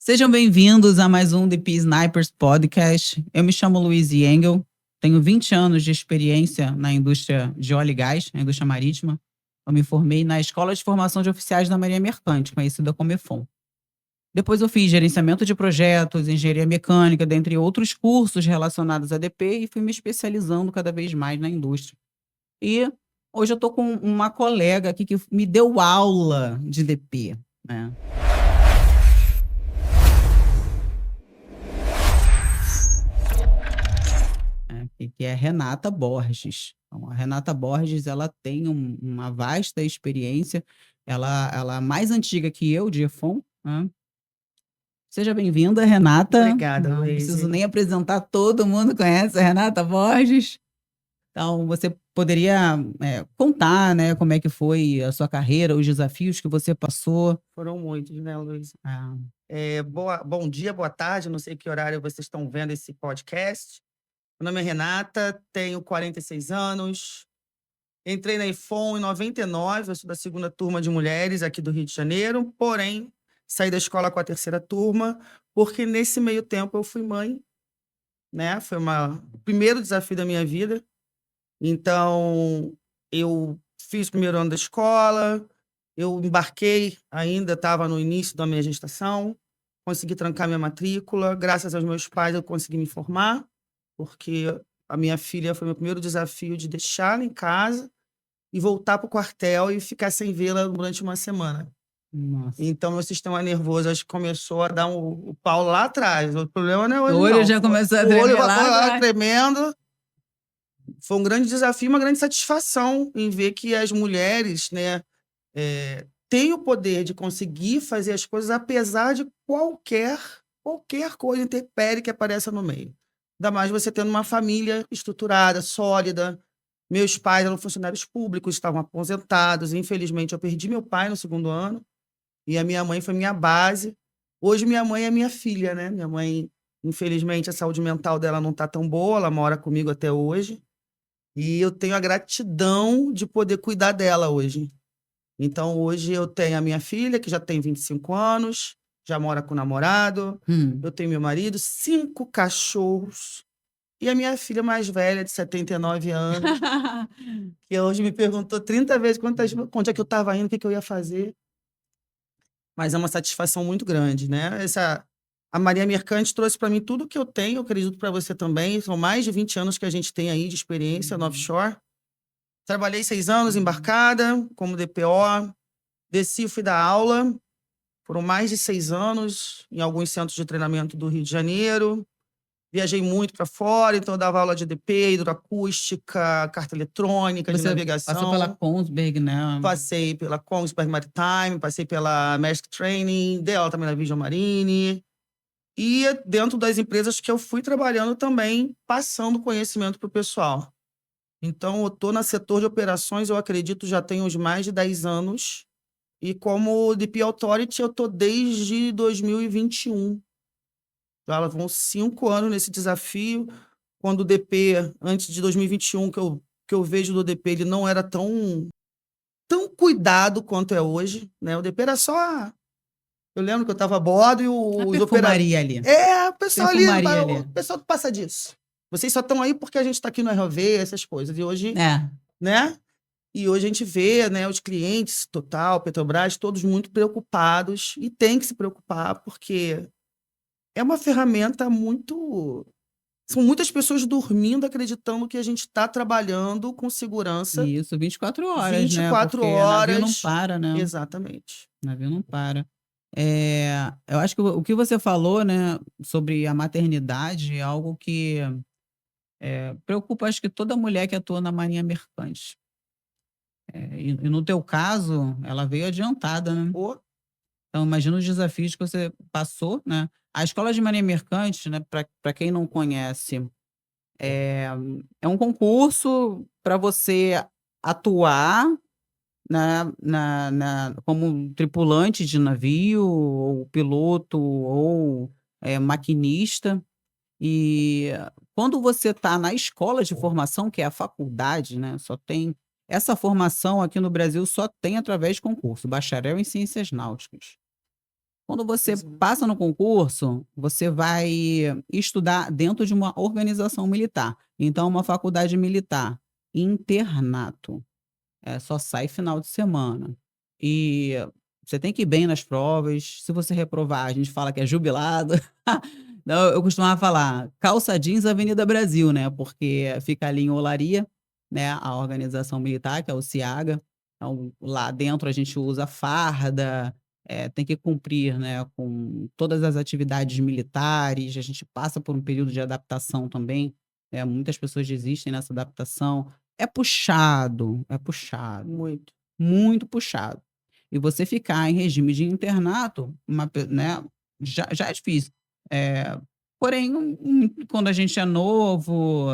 Sejam bem-vindos a mais um DP Snipers Podcast. Eu me chamo Luiz Engel, tenho 20 anos de experiência na indústria de óleo e gás, na indústria marítima. Eu me formei na Escola de Formação de Oficiais da Marinha Mercante, conhecida como EFOM. Depois eu fiz gerenciamento de projetos, engenharia mecânica, dentre outros cursos relacionados a DP e fui me especializando cada vez mais na indústria. E hoje eu estou com uma colega aqui que me deu aula de DP, né? Que é Renata Borges. Então, a Renata Borges, ela tem uma vasta experiência, ela é mais antiga que eu, de EFON, né? Seja bem-vinda, Renata. Obrigada, Não Luiz. preciso nem apresentar, todo mundo conhece a Renata Borges. Então, você poderia contar, né, como é que foi a sua carreira, os desafios que você passou? Foram muitos, né, Luiz? Ah, Bom dia, boa tarde, não sei que horário vocês estão vendo esse podcast. Meu nome é Renata, tenho 46 anos, entrei na IFOM em 99, eu sou da segunda turma de mulheres aqui do Rio de Janeiro, porém, saí da escola com a terceira turma, porque nesse meio tempo eu fui mãe, né? Foi o primeiro desafio da minha vida. Então, eu fiz o primeiro ano da escola, eu embarquei, ainda estava no início da minha gestação, consegui trancar minha matrícula, graças aos meus pais eu consegui me formar, porque a minha filha foi meu primeiro desafio de deixá-la em casa e voltar para o quartel e ficar sem vê-la durante uma semana. nossa. Então, meu sistema nervoso acho que começou a dar o pau lá atrás. O problema não é O hoje, olho não. já começou a O olho tremer vai lá lá atrás. tremendo. Foi um grande desafio, uma grande satisfação em ver que as mulheres, né, têm o poder de conseguir fazer as coisas apesar de qualquer coisa intempérie que apareça no meio. Ainda mais você tendo uma família estruturada, sólida. Meus pais eram funcionários públicos, estavam aposentados. Infelizmente, eu perdi meu pai no segundo ano e a minha mãe foi minha base. Hoje, minha mãe é minha filha, né? Minha mãe, infelizmente, a saúde mental dela não está tão boa, ela mora comigo até hoje. E eu tenho a gratidão de poder cuidar dela hoje. Então, hoje eu tenho a minha filha, que já tem 25 anos, já mora com o namorado, eu tenho meu marido, 5 cachorros, e a minha filha mais velha, de 79 anos, que hoje me perguntou 30 vezes onde é que eu estava indo, o que eu ia fazer. Mas é uma satisfação muito grande, né? A Maria Mercante trouxe para mim tudo o que eu tenho, eu acredito para você também. São mais de 20 anos que a gente tem aí de experiência no offshore. Trabalhei 6 anos embarcada, como DPO, desci e fui dar aula, foram mais de 6 anos, em alguns centros de treinamento do Rio de Janeiro. Viajei muito para fora, então eu dava aula de DP, hidroacústica, carta eletrônica, de Você passou pela navegação. Kongsberg, né? Passei pela Kongsberg Maritime, passei pela Maersk Training, dei aula também na Vision Marine. E dentro das empresas que eu fui trabalhando também, passando conhecimento para o pessoal. Então, eu estou no setor de operações, eu acredito, já tenho uns mais de 10 anos. E como DP Authority, eu estou desde 2021. Já vão 5 anos nesse desafio. Quando o DP, antes de 2021, que eu vejo do DP, ele não era tão cuidado quanto é hoje, né? O DP era só... Eu lembro que eu estava a bordo e A os operadores... perfumaria ali. O pessoal ali, Perfumaria ali. o pessoal passa disso. Vocês só estão aí porque a gente está aqui no ROV, essas coisas. E hoje, É. né? E hoje a gente vê, né, os clientes, Total, Petrobras, todos muito preocupados e tem que se preocupar porque é uma ferramenta muito... São muitas pessoas dormindo acreditando que a gente está trabalhando com segurança Isso, 24 horas, né? 24 Porque navio não horas. para, né? Exatamente. Navio não para. Eu acho que o que você falou, né, sobre a maternidade é algo que preocupa, acho que toda mulher que atua na Marinha Mercante. E no teu caso, ela veio adiantada, né? Ô, Então, imagina os desafios que você passou, né? A Escola de Marinha Mercante, né, para quem não conhece, é, é um concurso para você atuar como um tripulante de navio, ou piloto, ou maquinista. E quando você está na escola de formação, que é a faculdade, né, só tem essa formação aqui no Brasil, só tem através de concurso, bacharel em ciências náuticas. Quando você Exato. passa no concurso, você vai estudar dentro de uma organização militar. Então, uma faculdade militar, internato, só sai final de semana. E você tem que ir bem nas provas. Se você reprovar, a gente fala que é jubilado. Não, eu costumava falar calça jeans Avenida Brasil, né? Porque fica ali em Olaria, né? A organização militar, que é o CIAGA. Então, lá dentro a gente usa farda, tem que cumprir, né, com todas as atividades militares. A gente passa por um período de adaptação também. Muitas pessoas desistem nessa adaptação. É puxado, Muito. muito puxado. E você ficar em regime de internato, né, já é difícil. Porém, quando a gente é novo,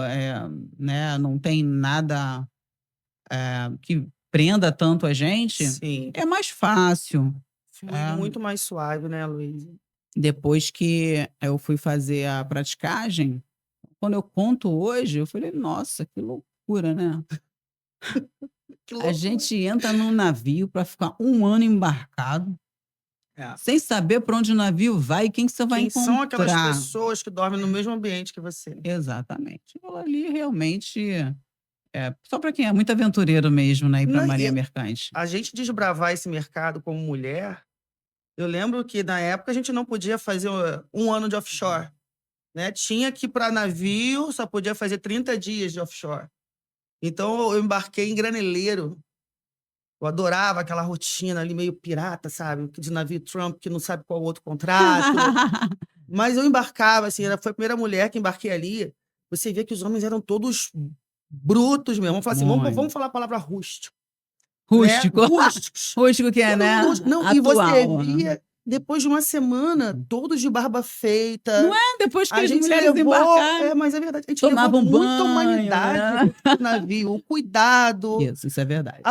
né, não tem nada que prenda tanto a gente, Sim. é mais fácil. Flui É, muito mais suave, né, Luiz? depois que eu fui fazer a praticagem, quando eu conto hoje, eu falei: "Nossa, que loucura, né?" Que A loucura. gente entra num navio para ficar 1 ano embarcado, É. sem saber para onde o navio vai e quem que você vai Quem são aquelas encontrar. pessoas que dormem no mesmo ambiente que você? Exatamente. Aquilo ali realmente é só para quem é muito aventureiro mesmo, né, ir pra Não, marinha e mercante. a gente desbravar esse mercado como mulher, eu lembro que na época a gente não podia fazer 1 ano de offshore, né, tinha que ir pra navio, só podia fazer 30 dias de offshore. Então eu embarquei em graneleiro, eu adorava aquela rotina ali meio pirata, sabe, de navio Trump que não sabe qual o outro contrato, mas eu embarcava, assim, foi a primeira mulher que embarquei ali, você vê que os homens eram todos brutos mesmo, vamos falar assim, vamos Muito. falar a palavra rústico. Né, Rústico. rústicos, Rústico que é, todo né, mundo rústico. Não, e você atual, né. via, depois de uma semana, todos de barba Não feita, é? Depois que a as gente mulheres levou embarcaram, mas é verdade, a gente levou tomavam muita banho, humanidade né. para o navio, o cuidado, Isso é a verdade.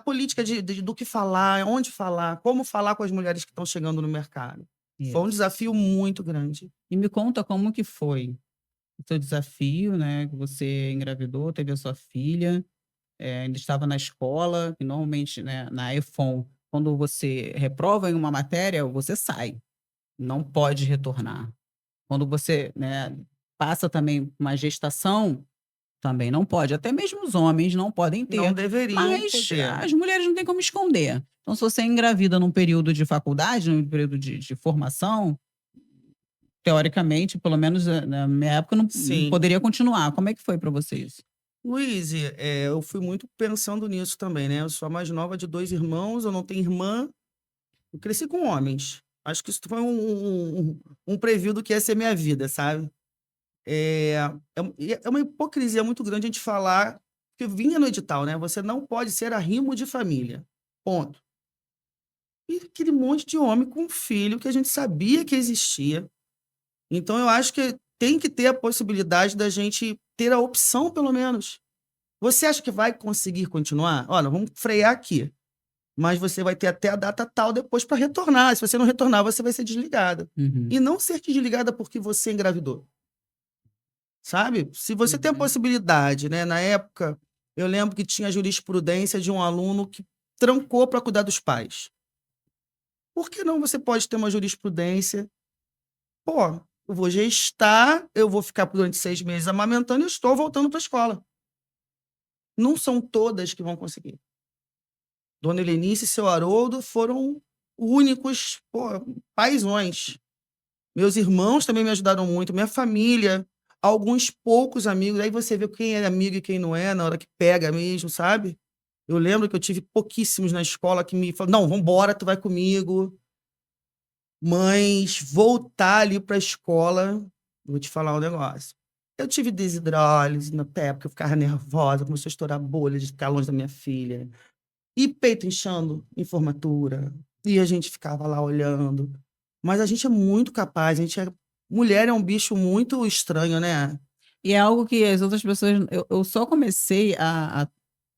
política do que falar, onde falar, como falar com as mulheres que estão chegando no mercado. Foi um Isso. desafio muito grande. E me conta como que foi o seu desafio, né, que você engravidou, teve a sua filha, ainda estava na escola, e normalmente, né, na EFON, quando você reprova em uma matéria, você sai, não pode retornar. Quando você, né, passa também uma gestação, também não pode. Até mesmo os homens não podem Não ter, deveriam mas poder. as mulheres não têm como esconder. Então, se você engravida num período de faculdade, num período de formação, teoricamente, pelo menos na minha época, não Sim. poderia continuar. Como é que foi para você isso? Luiz, eu fui muito pensando nisso também, né, eu sou a mais nova de 2 irmãos, eu não tenho irmã, eu cresci com homens. Acho que isso foi um preview do que ia ser minha vida, sabe. É uma hipocrisia muito grande a gente falar que vinha no edital, né, você não pode ser arrimo de família, ponto. E aquele monte de homem com filho que a gente sabia que existia. Então eu acho que tem que ter a possibilidade da gente ter a opção pelo menos. Você acha que vai conseguir continuar? Olha, vamos frear aqui, mas você vai ter até a data tal depois para retornar. Se você não retornar, você vai ser desligada. Uhum, E não ser desligada porque você engravidou, sabe? Se você tem a uhum. possibilidade, né? Na época, eu lembro que tinha jurisprudência de um aluno que trancou para cuidar dos pais. Por que não você pode ter uma jurisprudência? Pô, eu vou gestar, eu vou ficar durante 6 meses amamentando e estou voltando para a escola. Não são todas que vão conseguir. Dona Helenice e seu Haroldo foram únicos, pô, paizões. Meus irmãos também me ajudaram muito, minha família, alguns poucos amigos, aí você vê quem é amigo e quem não é, na hora que pega mesmo, sabe. Eu lembro que eu tive pouquíssimos na escola que me falaram: "Não, vamos embora, tu vai comigo". Mas voltar ali pra escola, vou te falar um negócio, eu tive desidrólise na época, eu ficava nervosa, começou a estourar bolha de ficar longe da minha filha. E peito inchando em formatura, e a gente ficava lá olhando. Mas a gente é muito capaz, a gente é mulher é um bicho muito estranho, né. E é algo que as outras pessoas eu só comecei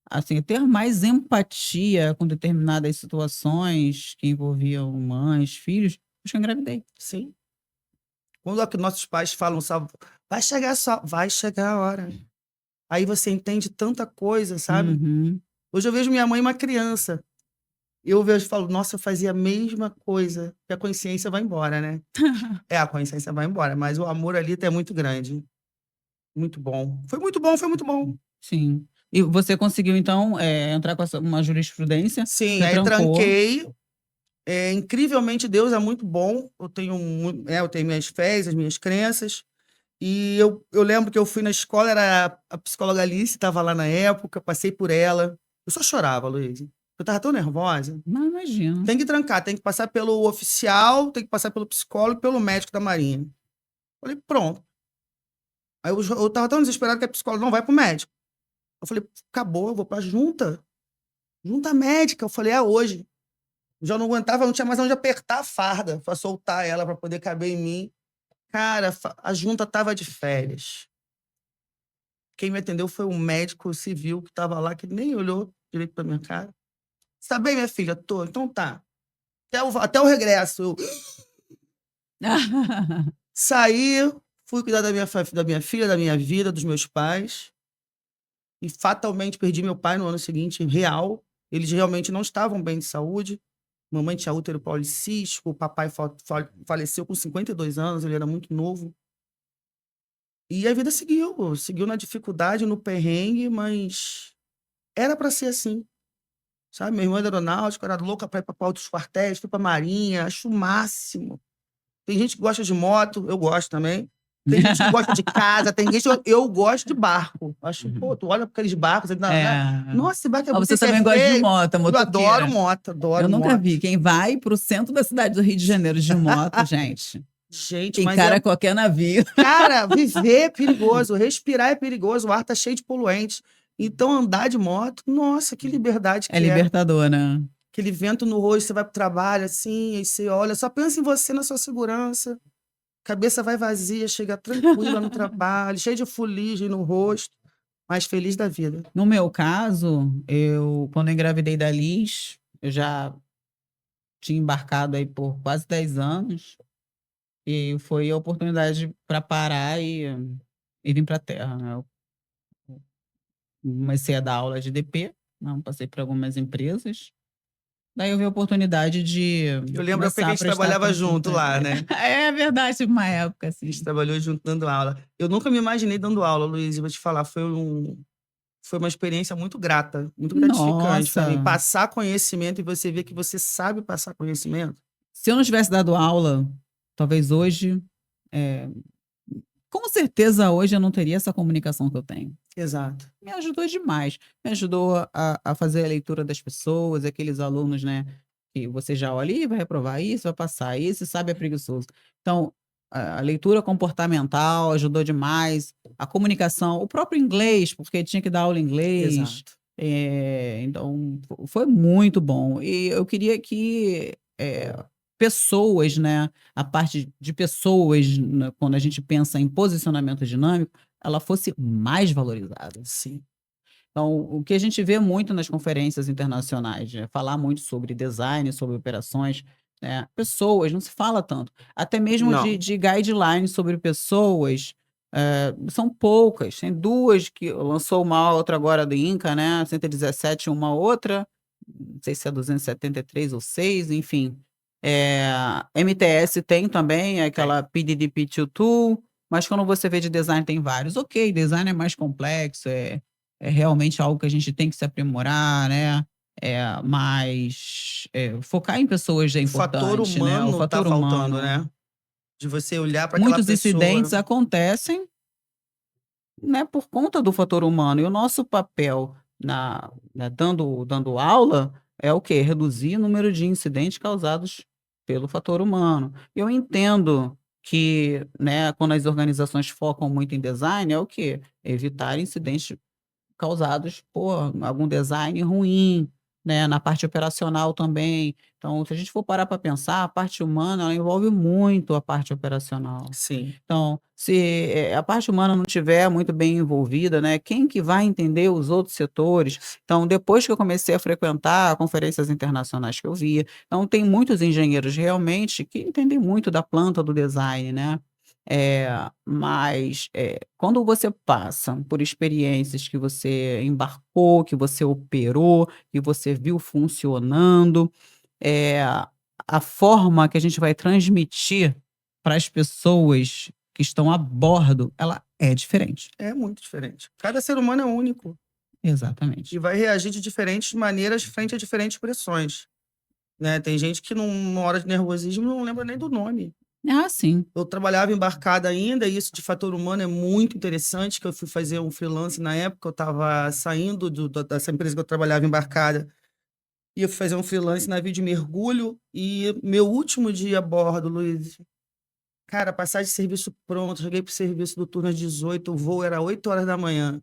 assim, ter mais empatia com determinadas situações que envolviam mães, filhos, depois que eu engravidei. Sim. Quando é que nossos pais falam só: vai chegar a hora". Aí você entende tanta coisa, sabe. Uhum. Hoje eu vejo minha mãe uma criança, eu vejo e falo, nossa, eu fazia a mesma coisa, que a consciência vai embora, né? A consciência vai embora, mas o amor ali é muito grande. Muito bom. Foi muito bom, foi muito bom. Sim. E você conseguiu, então, entrar com uma jurisprudência, Sim, você aí trancou. tranquei. Incrivelmente, Deus é muito bom. Eu tenho minhas fés, as minhas crenças. E eu lembro que eu fui na escola, era a psicóloga Alice, estava lá na época, passei por ela. Eu só chorava, Luiz. Eu tava tão nervosa. Não imagino. Tem que trancar, tem que passar pelo oficial, tem que passar pelo psicólogo e pelo médico da Marinha. Falei, pronto. Aí eu tava tão desesperado que a psicóloga não vai pro médico. Eu falei, acabou, eu vou pra junta. Junta médica. Eu falei, é hoje. Já não aguentava, não tinha mais onde apertar a farda pra soltar ela, pra poder caber em mim. Cara, a junta tava de férias. Quem me atendeu foi um médico civil que tava lá, que nem olhou direito pra minha cara. Você tá bem, minha filha? Tô. Então tá. Até o regresso. Eu saí, fui cuidar da minha filha, da minha vida, dos meus pais. E fatalmente perdi meu pai no ano seguinte, real. Eles realmente não estavam bem de saúde. Mamãe tinha útero policístico, o papai faleceu com 52 anos, ele era muito novo. E a vida seguiu na dificuldade, no perrengue, mas era para ser assim, sabe? Minha irmã é aeronáutica, era louca para ir para outros quartéis, fui para Marinha, acho o máximo. Tem gente que gosta de moto, eu gosto também. Tem gente que gosta de casa, tem gente eu gosto de barco. Acho, pô, tu olha para aqueles barcos, nossa, esse barco é Mas bonito, você esse também é gosta de feio. moto, Eu motoqueira. adoro moto, adoro Eu nunca moto. vi. Quem vai pro centro da cidade do Rio de Janeiro de moto, gente, Gente, mas encara qualquer navio. Cara, viver é perigoso, respirar é perigoso, o ar tá cheio de poluentes. Então, andar de moto, nossa, que liberdade É libertador, né? Aquele vento no rosto, você vai pro trabalho assim, aí você olha, só pensa em você, na sua segurança. Cabeça vai vazia, chega tranquila no trabalho, cheio de fuligem no rosto, mas feliz da vida. No meu caso, quando eu engravidei da Liz, eu já tinha embarcado aí por quase 10 anos. E foi a oportunidade para parar e vir para a Terra, né? Eu comecei a dar aula de DP, não, passei por algumas empresas. Daí eu vi a oportunidade de Eu lembro que começar a a gente prestar trabalhava junto consulta. lá, né? É verdade, tive uma época A assim. gente trabalhou junto dando aula. Eu nunca me imaginei dando aula, Luiz, eu vou te falar, foi uma experiência muito grata, muito gratificante para mim. Nossa, Passar conhecimento e você ver que você sabe passar conhecimento. se eu não tivesse dado aula, talvez hoje, é, com certeza hoje eu não teria essa comunicação que eu tenho. Exato. Me ajudou demais. Me ajudou a fazer a leitura das pessoas, aqueles alunos, né? Que você já olha, "Ih, vai reprovar isso, vai passar isso, sabe, é preguiçoso." Então, a leitura comportamental ajudou demais. A comunicação, o próprio inglês, porque tinha que dar aula em inglês. Exato. Então, foi muito bom. E eu queria que pessoas, né? A parte de pessoas, né, quando a gente pensa em posicionamento dinâmico, ela fosse mais valorizada. Sim. Então, o que a gente vê muito nas conferências internacionais, é falar muito sobre design, sobre operações, né? Pessoas, não se fala tanto. Até mesmo Não. de guidelines sobre pessoas, são poucas. Tem duas que lançou uma outra agora do Inca, né? 117 uma outra, não sei se é 273 ou 6, enfim. MTS tem também aquela PDDP2 Tool, mas quando você vê de design tem vários. Ok, design é mais complexo, é realmente algo que a gente tem que se aprimorar, né? Mas focar em pessoas é O fator importante, né? O humano tá fator faltando, humano. né? De você olhar para aquela Muitos incidentes pessoa. acontecem, né, por conta do fator humano. E o nosso papel dando aula é o quê? Reduzir o número de incidentes causados pelo fator humano. Eu entendo que, né, quando as organizações focam muito em design, é o quê? Evitar incidentes causados por algum design ruim, né, na parte operacional também. Então, se a gente for parar para pensar, a parte humana, ela envolve muito a parte operacional. Sim. Então, se a parte humana não estiver muito bem envolvida, né, quem que vai entender os outros setores? Então, depois que eu comecei a frequentar conferências internacionais que eu via, então tem muitos engenheiros realmente que entendem muito da planta do design, né? Mas quando você passa por experiências que você embarcou, que você operou, que você viu funcionando, eh, a forma que a gente vai transmitir para as pessoas que estão a bordo, ela é diferente. É muito diferente. Cada ser humano é único Exatamente. e vai reagir de diferentes maneiras frente a diferentes pressões, né. Tem gente que numa hora de nervosismo não lembra nem do nome. Ah, sim. Eu trabalhava embarcada ainda, e isso de fator humano é muito interessante, que eu fui fazer um freelance na época, eu estava saindo dessa empresa que eu trabalhava embarcada, e eu fui fazer um freelance navio de mergulho, e meu último dia a bordo, Luiz, cara, passagem de serviço pronto, cheguei pro serviço do turno às 18, o voo era 8 horas da manhã.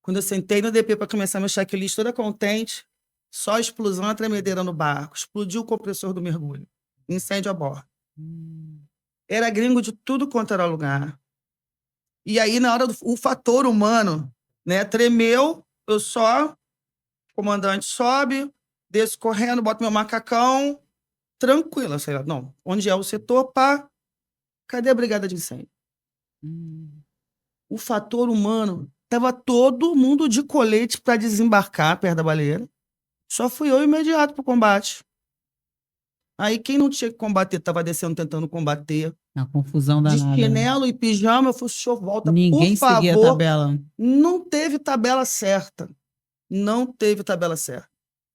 Quando eu sentei no DP para começar meu checklist toda contente, só a explosão, a tremedeira no barco, explodiu o compressor do mergulho, incêndio a bordo. Hum. Era gringo de tudo quanto era lugar. E aí, na hora do o fator humano, né, tremeu, eu só, comandante sobe, desço correndo, boto meu macacão, tranquila, sei lá, não, onde é o setor, pá, cadê a brigada de incêndio? Hum. O fator humano, tava todo mundo de colete para desembarcar perto da baleeira, só fui eu imediato pro combate. Aí quem não tinha que combater tava descendo tentando combater. A confusão De danada. chinelo e pijama, eu falei: "Senhor, volta, por Ninguém seguia a favor". tabela. Não teve tabela certa, não teve tabela certa.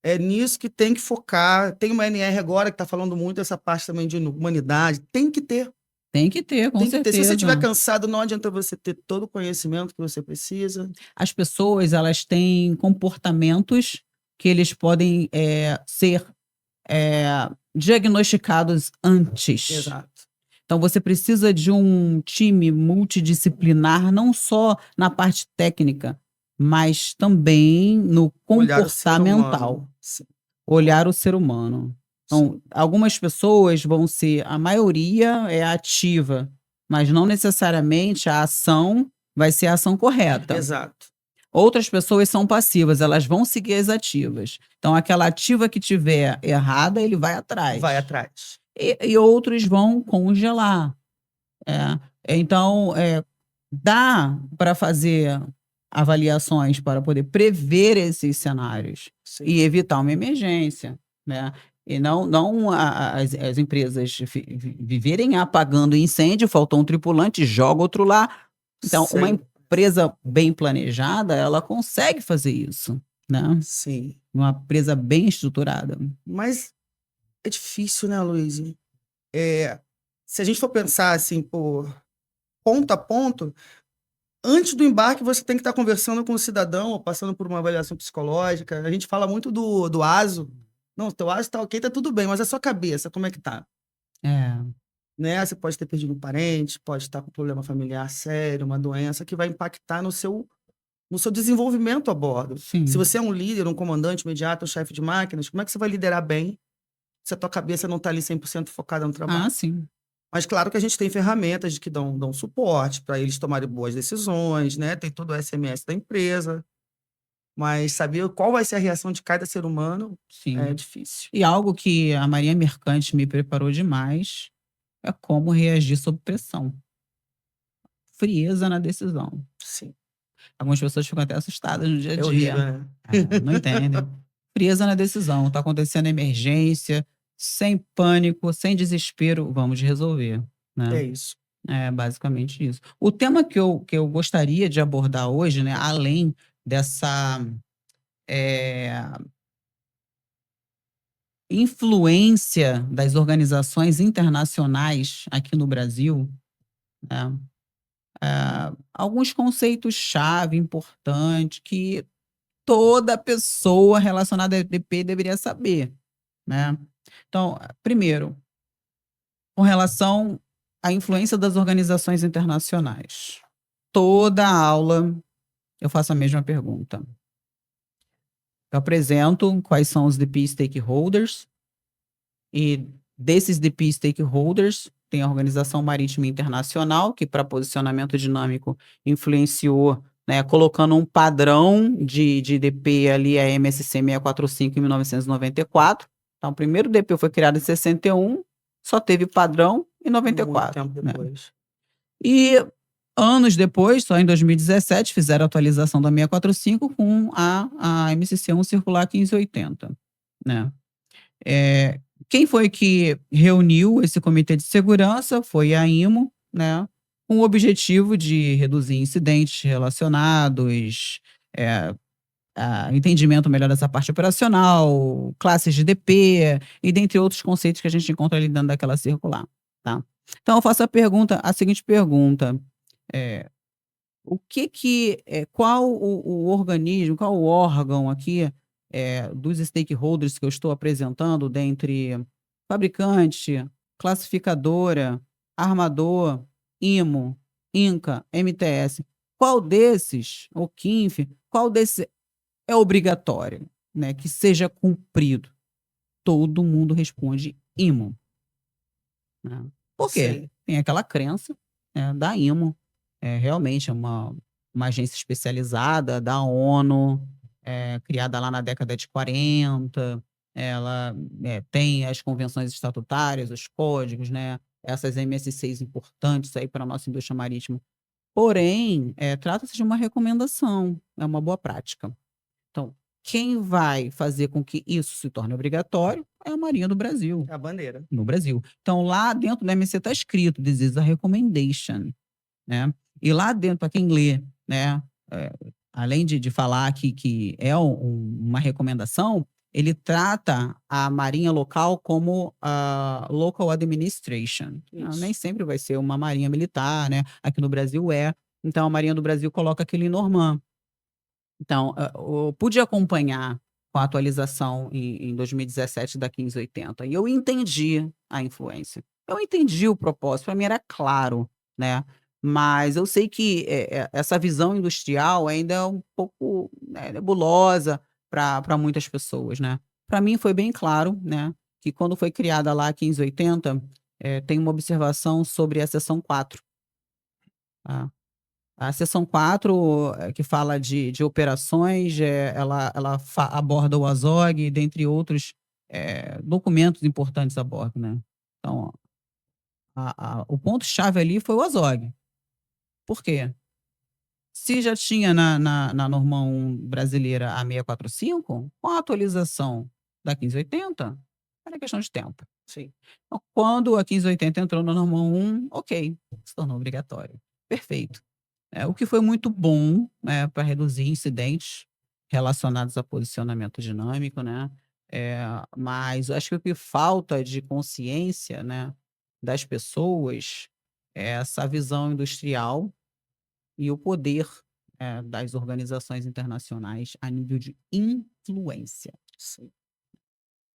É nisso que tem que focar. Tem uma NR agora que está falando muito dessa parte também de humanidade. Tem que ter, Tem que ter, com tem que ter. Se você estiver certeza. cansado, não adianta você ter todo o conhecimento que você precisa. As pessoas, elas têm comportamentos que eles podem, ser, diagnosticados antes. Exato. Então você precisa de um time multidisciplinar, não só na parte técnica, mas também no Olhar o ser comportamental. humano. Sim. Olhar o ser humano. Então, Sim. algumas pessoas vão ser, a maioria é ativa, mas não necessariamente a ação vai ser a ação correta. Exato. Outras pessoas são passivas, elas vão seguir as ativas. Então, aquela ativa que tiver errada, ele vai atrás. Vai atrás. E outros vão congelar. É. Então, dá para fazer avaliações para poder prever esses cenários Sim. e evitar uma emergência, né? E não as empresas viverem apagando incêndio, faltou um tripulante, joga outro lá. Então, uma Sim. empresa bem planejada, ela consegue fazer isso, né? Sim. Uma empresa bem estruturada. Mas é difícil, né, Luiz? Se a gente for pensar assim por ponto a ponto, antes do embarque você tem que estar conversando com o cidadão ou passando por uma avaliação psicológica. A gente fala muito do ASO. Não, teu ASO tá ok, tá tudo bem, mas a sua cabeça, como é que tá? É, Né? Você pode ter perdido um parente, pode estar com um problema familiar sério, uma doença que vai impactar no seu desenvolvimento a bordo. Se sim. você é um líder, um comandante imediato, um chefe de máquinas, como é que você vai liderar bem se a tua cabeça não está ali 100% focada no trabalho? Ah, sim. Mas claro que a gente tem ferramentas que dão suporte para eles tomarem boas decisões, né? Tem todo o SMS da empresa, mas saber qual vai ser a reação de cada ser humano é Sim. difícil. E algo que a Marinha Mercante me preparou demais é como reagir sob pressão. Frieza na decisão. Sim, Algumas pessoas ficam até assustadas no dia a é horrível, dia. né? Não entendem. Frieza na decisão. Está acontecendo emergência, sem pânico, sem desespero, vamos resolver, É né? isso. É basicamente isso. O tema que eu gostaria de abordar hoje, né, além dessa influência das organizações internacionais aqui no Brasil, né, alguns conceitos-chave importantes que toda pessoa relacionada a EDP deveria saber, né. Então, primeiro, com relação à influência das organizações internacionais. Toda aula eu faço a mesma pergunta. Eu apresento quais são os DP stakeholders e desses DP stakeholders tem a Organização Marítima Internacional, que para posicionamento dinâmico influenciou, né, colocando um padrão de DP ali, a MSC 645 em 1994. Então, o primeiro DP foi criado em 61, só teve padrão em Muito 94, tempo né? depois. E anos depois, só em 2017, fizeram a atualização da 645 com a MCC 1 Circular 1580, né. Eh, Quem foi que reuniu esse comitê de segurança foi a IMO, né, com o objetivo de reduzir incidentes relacionados, eh, a entendimento melhor dessa parte operacional, classes de DP e dentre outros conceitos que a gente encontra ali dentro daquela circular, tá. Então eu faço a seguinte pergunta, eh o que que, qual o organismo, qual o órgão aqui, dos stakeholders que eu estou apresentando, dentre fabricante, classificadora, armador, IMO, INCA, MTS, qual desses, ou KINF, qual desses é obrigatório, né, que seja cumprido? Todo mundo responde IMO, né. Por quê? Sim. Tem aquela crença, né, da IMO, realmente é uma agência especializada da ONU, criada lá na década de 40. Ela, tem as convenções estatutárias, os códigos, né, essas MSCs importantes aí para a nossa indústria marítima. Porém, trata-se de uma recomendação, é uma boa prática. Então, quem vai fazer com que isso se torne obrigatório é a Marinha do Brasil, É a bandeira. no Brasil. Então, lá dentro da MSC está escrito: "This is a recommendation", né. E lá dentro, para quem lê, né, eh, além de falar que é uma recomendação, ele trata a marinha local como a local administration. Nem Isso. sempre vai ser uma marinha militar, né, aqui no Brasil é. Então a Marinha do Brasil coloca aquilo em normã. Então, eu pude acompanhar com a atualização em 2017 da 1580 e eu entendi a influência. Eu entendi o propósito, para mim era claro, né. Mas eu sei que, essa visão industrial ainda é um pouco, né, nebulosa para muitas pessoas, né. Para mim foi bem claro, né, que quando foi criada lá a 1580, tem uma observação sobre a seção 4, tá. A seção 4, que fala de operações, ela aborda o AZOG, dentre outros, documentos importantes a bordo, né. Então, o ponto-chave ali foi o AZOG. Por quê? Se já tinha na norma 1 brasileira a 645, com a atualização da 1580, era questão de tempo. Sim. Então, quando a 1580 entrou na norma 1, ok, se tornou obrigatório. Perfeito. O que foi muito bom, né, para reduzir incidentes relacionados a posicionamento dinâmico, né. Mas eu acho que o que falta de consciência, né, das pessoas é essa visão industrial e o poder, das organizações internacionais a nível de influência. Sim.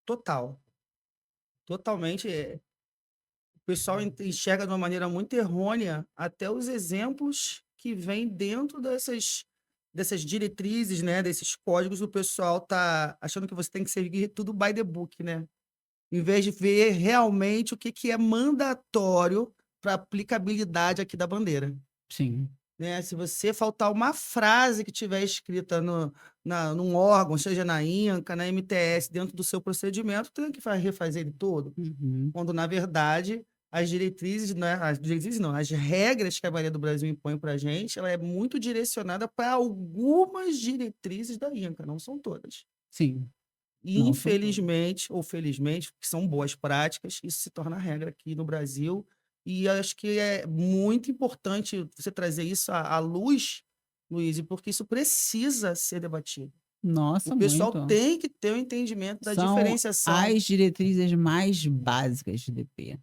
Total. Totalmente. O pessoal enxerga de uma maneira muito errônea até os exemplos que vêm dentro dessas diretrizes, né, desses códigos, o pessoal tá achando que você tem que seguir tudo by the book, né. Em vez de ver realmente o que que é mandatório para aplicabilidade aqui da bandeira, Sim, né. Se você faltar uma frase que tiver escrita num órgão, seja na INCA, na MTS, dentro do seu procedimento, tem que refazer ele todo. uhum, Quando na verdade as diretrizes não, as regras que a Marinha do Brasil impõe pra gente, ela é muito direcionada para algumas diretrizes da INCA, não são todas. sim, E não são todos. infelizmente ou felizmente, que são boas práticas, isso se torna regra aqui no Brasil, e acho que é muito importante você trazer isso à luz, Luiz, porque isso precisa ser debatido. O Nossa, pessoal muito. tem que ter o entendimento da São diferenciação. as diretrizes mais básicas de DP.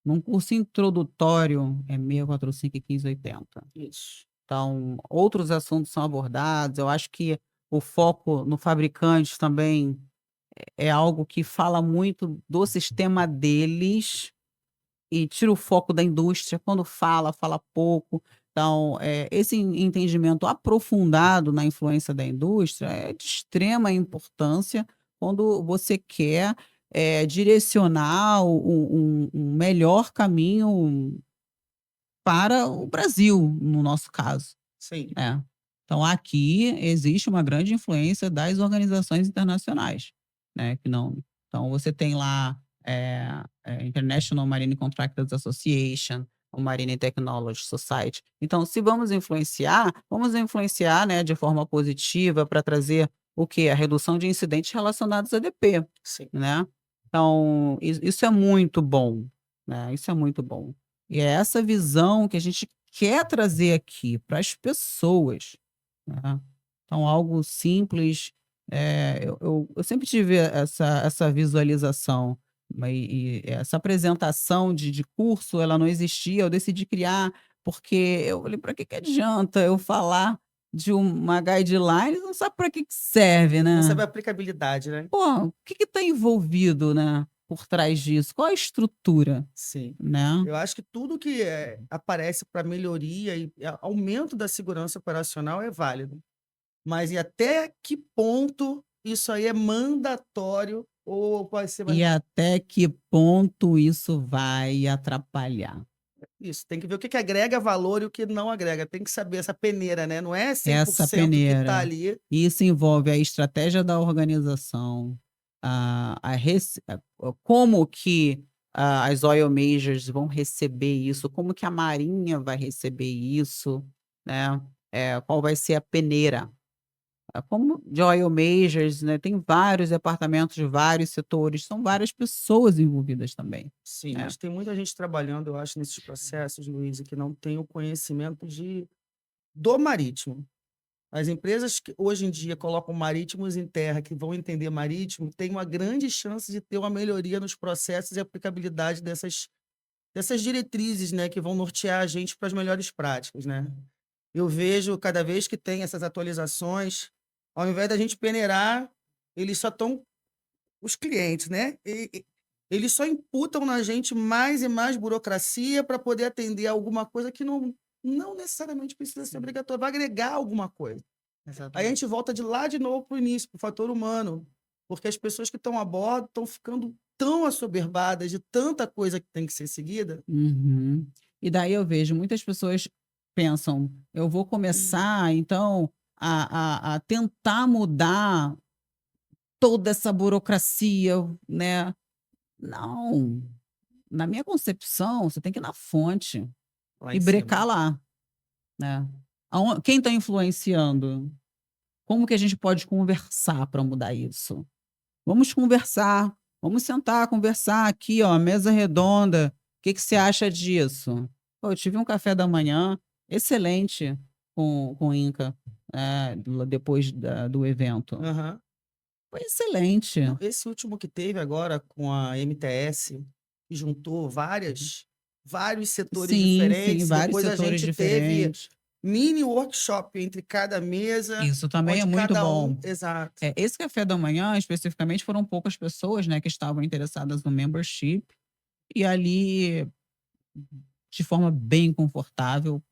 Num curso introdutório é 645 e 1580. Isso. Então, outros assuntos são abordados. Eu acho que o foco no fabricante também é algo que fala muito do sistema deles e tira o foco da indústria. Quando fala, fala pouco. Então, esse entendimento aprofundado na influência da indústria é de extrema importância quando você quer, direcionar um melhor caminho para o Brasil, no nosso caso, Sim. né. Então aqui existe uma grande influência das organizações internacionais, né, que não então você tem lá, International Marine Contractors Association, o Marine Technology Society. Então, se vamos influenciar, né, de forma positiva para trazer o quê? A redução de incidentes relacionados a DP, Sim. né. Então, isso é muito bom, né, isso é muito bom. E é essa visão que a gente quer trazer aqui para as pessoas, né. Então algo simples, eu sempre tive essa visualização, e essa apresentação de curso, ela não existia, eu decidi criar, porque eu falei: "Pra que adianta eu falar de uma guideline, não sabe para que serve, Não né?" sabe a aplicabilidade, né? Pô, o que está envolvido, né, por trás disso? Qual a estrutura, Sim. né? Eu acho que tudo que aparece para melhoria e aumento da segurança operacional é válido. Mas e até que ponto isso aí é mandatório ou pode ser mais. E até que ponto isso vai atrapalhar? Isso, tem que ver o que que agrega valor e o que não agrega. Tem que saber essa peneira, né? Não é cem por Essa cento que tá peneira. ali. Isso envolve a estratégia da organização, como que as oil majors vão receber isso, como que a marinha vai receber isso, né, qual vai ser a peneira. Como de oil majors, né, tem vários departamentos de vários setores, são várias pessoas envolvidas também, Sim, né. mas tem muita gente trabalhando, eu acho, nesses processos, Luiz, que não tem o conhecimento do marítimo. As empresas que hoje em dia colocam marítimos em terra, que vão entender marítimo, têm uma grande chance de ter uma melhoria nos processos e aplicabilidade dessas diretrizes, né, que vão nortear a gente para as melhores práticas, né? Eu vejo cada vez que tem essas atualizações, ao invés da gente peneirar, eles só estão os clientes, né? Eles só imputam na gente mais e mais burocracia para poder atender a alguma coisa que não necessariamente precisa ser obrigatório, vai agregar alguma coisa. Aí a Exatamente. gente volta de lá de novo para o início, para o fator humano, porque as pessoas que estão a bordo estão ficando tão assoberbadas de tanta coisa que tem que ser seguida. Uhum. E daí eu vejo muitas pessoas pensam: "Eu vou começar então a tentar mudar toda essa burocracia", né. Não, na minha concepção, você tem que ir na fonte Lá e em cima. brecar lá, né. Quem está influenciando? Como que a gente pode conversar para mudar isso? Vamos conversar, vamos sentar, conversar aqui, ó, mesa redonda. O que que você acha disso? Pô, eu tive um café da manhã excelente com o Inca, depois do evento. Aham. Foi excelente. Não, esse último que teve agora com a MTS, que juntou vários setores Sim, sim, diferentes, e vários depois a setores gente teve diferentes. mini workshop entre cada mesa, Isso também é onde muito cada um bom. exato. Esse café da manhã, especificamente, foram poucas pessoas, né, que estavam interessadas no membership, e ali, de forma bem confortável,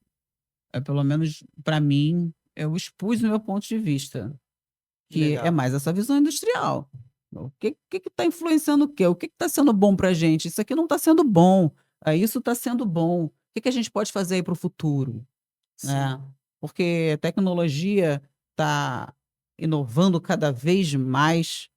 pelo menos para mim, eu expus o meu ponto de vista, que é Legal. mais essa visão industrial. O que está influenciando o quê? O que está sendo bom para a gente? Isso aqui não está sendo bom, isso está sendo bom. O que que a gente pode fazer aí para o futuro, Sim, né? Porque a tecnologia está inovando cada vez mais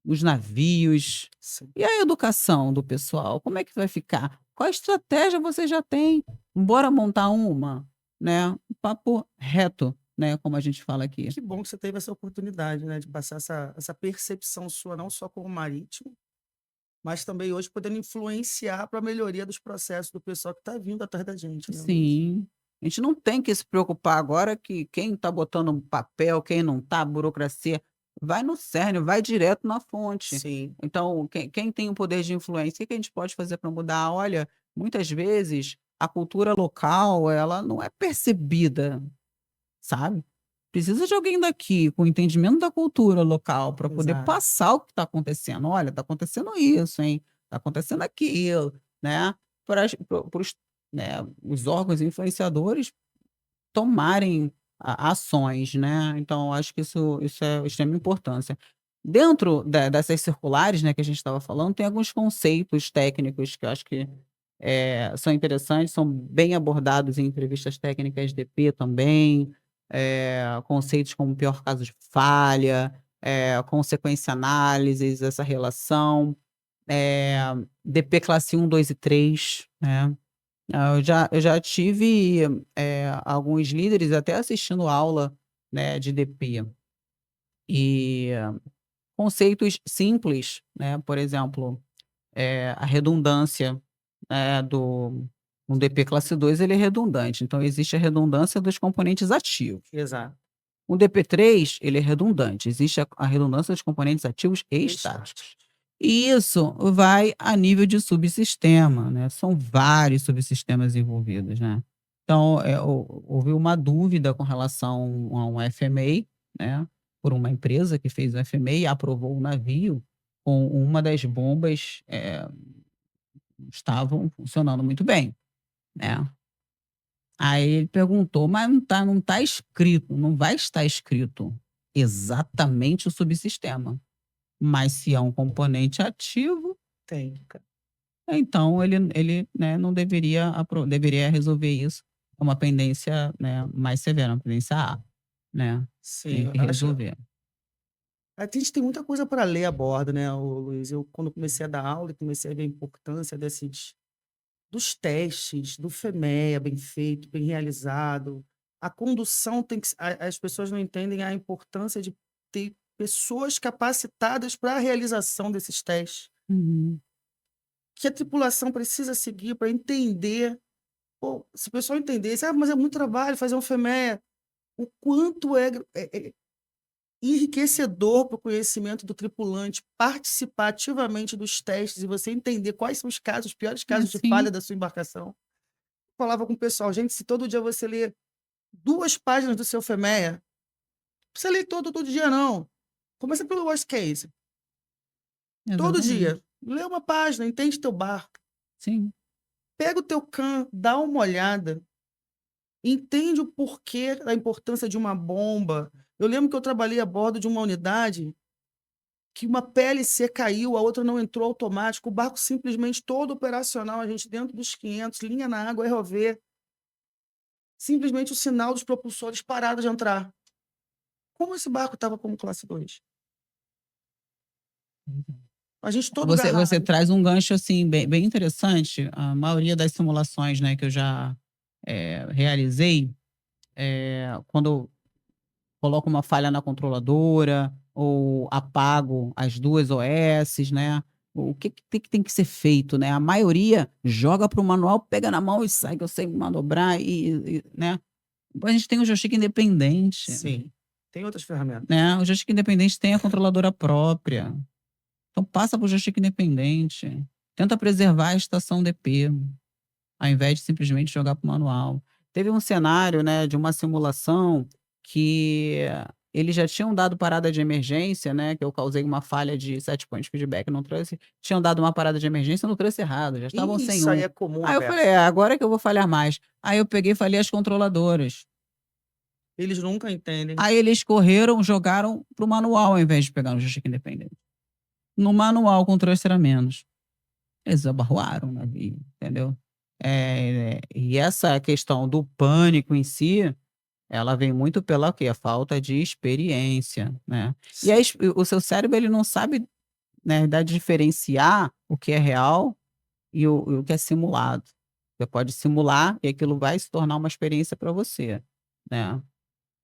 os navios. sim. E a educação do pessoal, como é que vai ficar? Qual estratégia você já tem? Bora montar uma, né? Um papo reto, né, como a gente fala aqui. Que bom que você teve essa oportunidade, né, de passar essa percepção sua, não só como marítimo, mas também hoje podendo influenciar para a melhoria dos processos do pessoal que está vindo atrás da gente, né, Luiz? Sim, a gente não tem que se preocupar agora que quem está botando um papel, quem não está, burocracia, vai no cerne, vai direto na fonte. Sim, Então, quem tem o poder de influência, o que que a gente pode fazer para mudar? Olha, muitas vezes a cultura local, ela não é percebida, sabe? Precisa de alguém daqui com entendimento da cultura local para poder exato. passar o que está acontecendo. Olha, está acontecendo isso, hein? Está acontecendo aquilo, né? Para os, né, os órgãos influenciadores tomarem ações, né? Então, acho que isso é de extrema importância. Dentro dessas circulares, né, que a gente estava falando, tem alguns conceitos técnicos que eu acho que são interessantes, são bem abordados em entrevistas técnicas DP também, conceitos como pior caso de falha, consequência análises, essa relação, eh, DP classe 1, 2 e 3, né. Eu já tive alguns líderes até assistindo aula, né, de DP. E conceitos simples, né, por exemplo, a redundância, do um DP classe 2 ele é redundante, então existe a redundância dos componentes ativos. Exato. O DP3 ele é redundante, existe a redundância dos componentes ativos e estáticos. E isso vai a nível de subsistema, né, são vários subsistemas envolvidos, né. Então, houve uma dúvida com relação a um FMA, né, por uma empresa que fez o FMA e aprovou o navio com uma das bombas, estavam funcionando muito bem, né. Aí ele perguntou: "Mas não tá escrito, não vai estar escrito exatamente o subsistema, mas se é um componente ativo, Tem. então ele, né, não deveria resolver isso, é uma pendência, né, mais severa, uma pendência A, né, Sim, tem eu que acho. resolver". A gente tem muita coisa para ler a bordo, né, ô Luiz. Eu, quando comecei a dar aula e comecei a ver a importância dos testes, do FEMEA bem feito, bem realizado. A condução tem que. As pessoas não entendem a importância de ter pessoas capacitadas para a realização desses testes. Uhum. Que a tripulação precisa seguir para entender. Pô, se o pessoal entendesse, mas é muito trabalho fazer um FEMEA. O quanto é enriquecedor para o conhecimento do tripulante participar ativamente dos testes e você entender quais são os casos, os piores É, casos de sim. falha da sua embarcação. Falava com o pessoal: "Gente, se todo dia você lê 2 páginas do seu FEMEA, não precisa ler todo dia não. Começa pelo worst case. Todo Exatamente. dia, lê uma página, entende teu barco. Sim. Pega o teu can, dá uma olhada, entende o porquê da importância de uma bomba". Eu lembro que eu trabalhei a bordo de uma unidade que uma PLC caiu, a outra não entrou automático, o barco simplesmente todo operacional, a gente dentro dos 500, linha na água, ROV, simplesmente o sinal dos propulsores parado de entrar. Como esse barco estava como classe 2? A gente todo Você agarrado. traz um gancho, assim, bem interessante. A maioria das simulações, né, que eu já, realizei, quando eu coloco uma falha na controladora ou apago as 2 OSs, né, o que tem que ser feito, né. A maioria joga para o manual, pega na mão e sai, que eu sei manobrar né. A gente tem o joystick independente, Sim, tem outras ferramentas. né, o joystick independente tem a controladora própria. Então passa para o joystick independente. Tenta preservar a estação DP, ao invés de simplesmente jogar para o manual. Teve um cenário, né, de uma simulação que eles já tinham dado parada de emergência, né, que eu causei uma falha de 7 point feedback, não trouxe, tinham dado uma parada de emergência no trouxe errado, já estavam sem Isso aí um. é comum, Aí eu falei: Aberto. agora é que eu vou falhar mais". Aí eu peguei e falhei as controladoras. Eles nunca entendem. Aí eles correram, jogaram para o manual ao invés de pegar no joystick independente. No manual com trouxe era menos. Eles abarroaram o navio, entendeu. E essa questão do pânico em si, ela vem muito pela quê? A falta de experiência, né. E Sim. o seu cérebro ele não sabe, na verdade, diferenciar o que é real e o que é simulado. Você pode simular e aquilo vai se tornar uma experiência para você, né.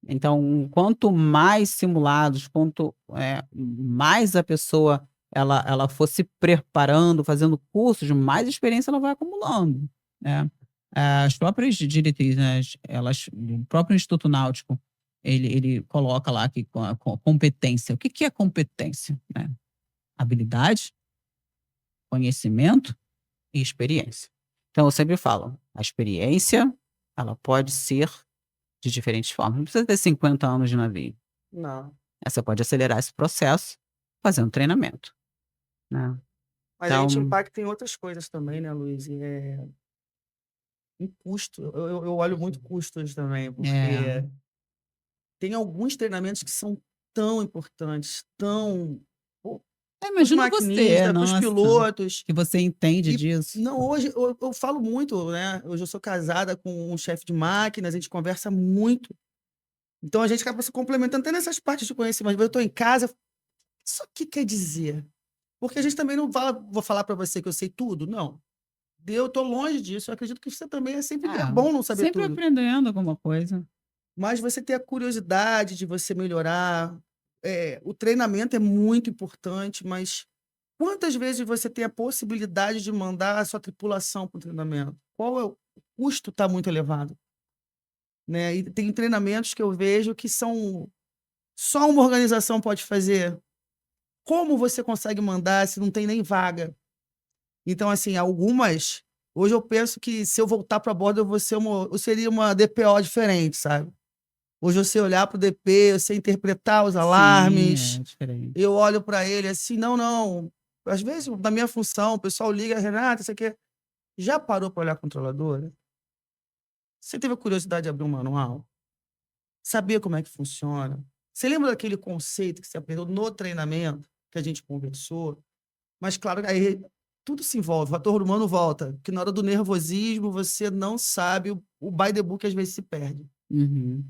Então, quanto mais simulados, mais a pessoa ela for se preparando, fazendo cursos, mais experiência ela vai acumulando, né. As próprias diretrizes, né, o próprio Instituto Náutico, ele coloca lá que competência. O que é competência, né? Habilidade, conhecimento e experiência. Então eu sempre falo, a experiência, ela pode ser de diferentes formas, não precisa ter 50 anos de navio. Não. Você pode acelerar esse processo fazendo treinamento, né. Mas a gente Então impacta em outras coisas também, né, Luiz? Em custo. Eu olho muito custos também, é, porque tem alguns treinamentos que são tão importantes, tão pô, para os imagina você, maquinistas, para os nossa, pilotos. que você entende E disso. não, hoje eu falo muito, né, hoje eu sou casada com um chefe de máquinas, a gente conversa muito, então a gente acaba se complementando até nessas partes de conhecimento. Eu estou em casa, isso aqui quer dizer? Porque a gente também não vou falar para você que eu sei tudo, não. Eu tô longe disso. Eu acredito que você também é sempre é Ah, bom não saber sempre tudo. aprendendo alguma coisa. Mas você ter a curiosidade de você melhorar. O treinamento é muito importante, mas quantas vezes você tem a possibilidade de mandar a sua tripulação para o treinamento? Qual é o custo está muito elevado, né? E tem treinamentos que eu vejo que são só uma organização pode fazer. Como você consegue mandar se não tem nem vaga? Então, assim, algumas. Hoje eu penso que se eu voltar para a bordo, eu seria uma DPO diferente, sabe? Hoje eu sei olhar para o DP, eu sei interpretar os Sim, alarmes, é diferente. eu olho para ele assim, não, não. Às vezes, na minha função, o pessoal liga, Renata, isso aqui. Já parou para olhar a controladora? Você teve a curiosidade de abrir um manual? Saber como é que funciona? Você lembra daquele conceito que você aprendeu no treinamento, que a gente conversou? Mas, claro, aí tudo se envolve, o fator humano volta, que na hora do nervosismo você não sabe, o by the book às vezes se perde. Uhum.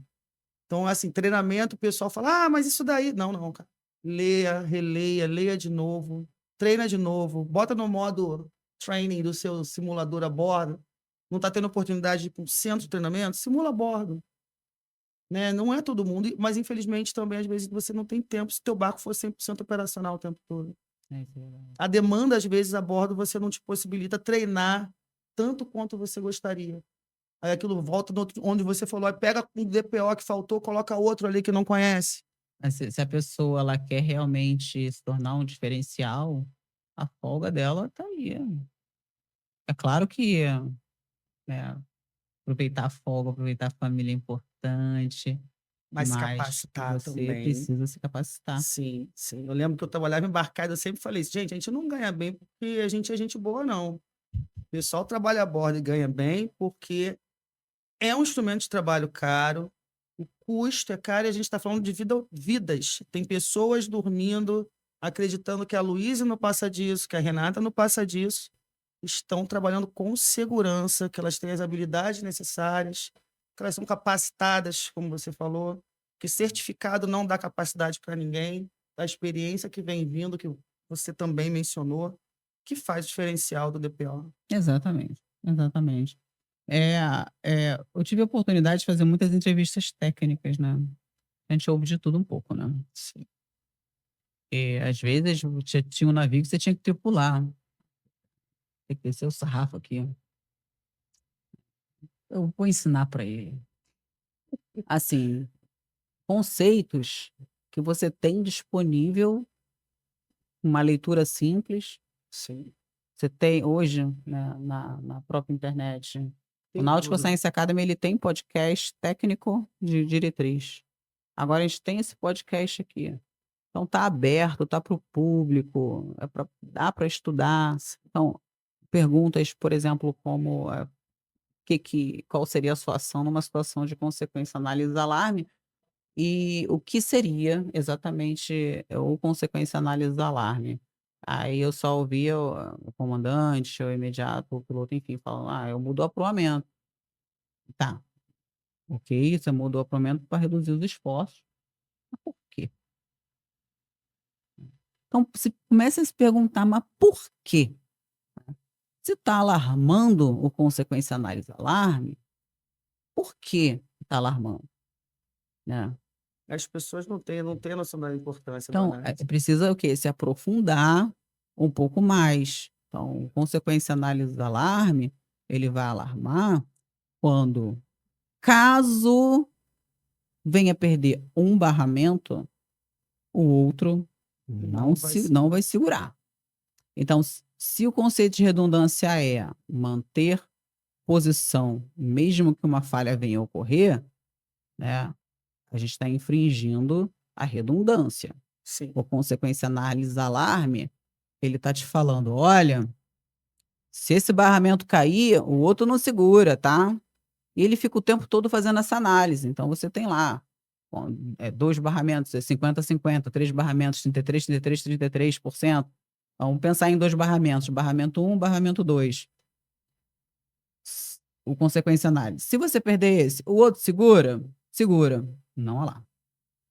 Então, assim, treinamento, o pessoal fala, mas isso daí. Não, não, cara. Leia, releia, leia de novo, treina de novo, bota no modo training do seu simulador a bordo. Não está tendo oportunidade de ir para um centro de treinamento? Simula a bordo. Né? Não é todo mundo, mas infelizmente também às vezes você não tem tempo se teu barco for 100% operacional o tempo todo. É isso, é verdade. A demanda, às vezes, a bordo, você não te possibilita treinar tanto quanto você gostaria. Aí aquilo volta onde você falou, aí pega um DPO que faltou, coloca outro ali que não conhece. Mas se a pessoa ela quer realmente se tornar um diferencial, a folga dela tá aí. É claro que, né, aproveitar a folga, aproveitar a família é importante, Mas se mas capacitar você também. precisa se capacitar. Sim, sim. Eu lembro que eu trabalhava embarcado, eu sempre falei isso, gente, a gente não ganha bem porque a gente é gente boa, não. O pessoal trabalha a bordo e ganha bem porque é um instrumento de trabalho caro, o custo é caro e a gente está falando de vidas. Tem pessoas dormindo, acreditando que a Luísa não passa disso, que a Renata não passa disso. Estão trabalhando com segurança, que elas têm as habilidades necessárias, que elas são capacitadas, como você falou, que certificado não dá capacidade para ninguém, a experiência que vem vindo, que você também mencionou, que faz o diferencial do DPO. Exatamente, exatamente. Eu tive a oportunidade de fazer muitas entrevistas técnicas, né? A gente ouve de tudo um pouco, né? Sim. E, às vezes tinha um navio que você tinha que tripular. Tem que descer o sarrafo aqui. Eu vou ensinar para ele. Assim, conceitos que você tem disponível, uma leitura simples. Sim. Você tem hoje, né, na própria internet. O Tem Nautical tudo. Science Academy ele tem podcast técnico de diretriz. Agora a gente tem esse podcast aqui. Então tá aberto, tá para o público, dá para estudar. Então, perguntas, por exemplo, como qual seria a sua ação numa situação de consequência análise de alarme e o que seria exatamente o consequência análise de alarme. Aí eu só ouvia o comandante, o imediato, o piloto, enfim, falando: eu mudo o apruamento. Tá, ok, você mudou o apruamento para reduzir os esforços. Mas por quê? Então, se começa a se perguntar, mas por quê? Se está alarmando o consequência análise alarme, por que está alarmando? Né? As pessoas não têm noção da importância da Então, análise. precisa o quê? Se aprofundar um pouco mais. Então, consequência análise do alarme, ele vai alarmar quando, caso venha perder um barramento, o outro Não vai ser. não vai segurar. Então, se o conceito de redundância é manter posição, mesmo que uma falha venha a ocorrer, né, a gente está infringindo a redundância. Sim. Por consequência, análise alarme, ele está te falando: olha, se esse barramento cair, o outro não segura, tá? E ele fica o tempo todo fazendo essa análise. Então você tem lá dois barramentos, 50-50, três barramentos, 33, 33, 33%. Vamos pensar em dois barramentos, barramento 1, barramento 2. O consequência análise. Se você perder esse, o outro segura? Segura. Não alarma.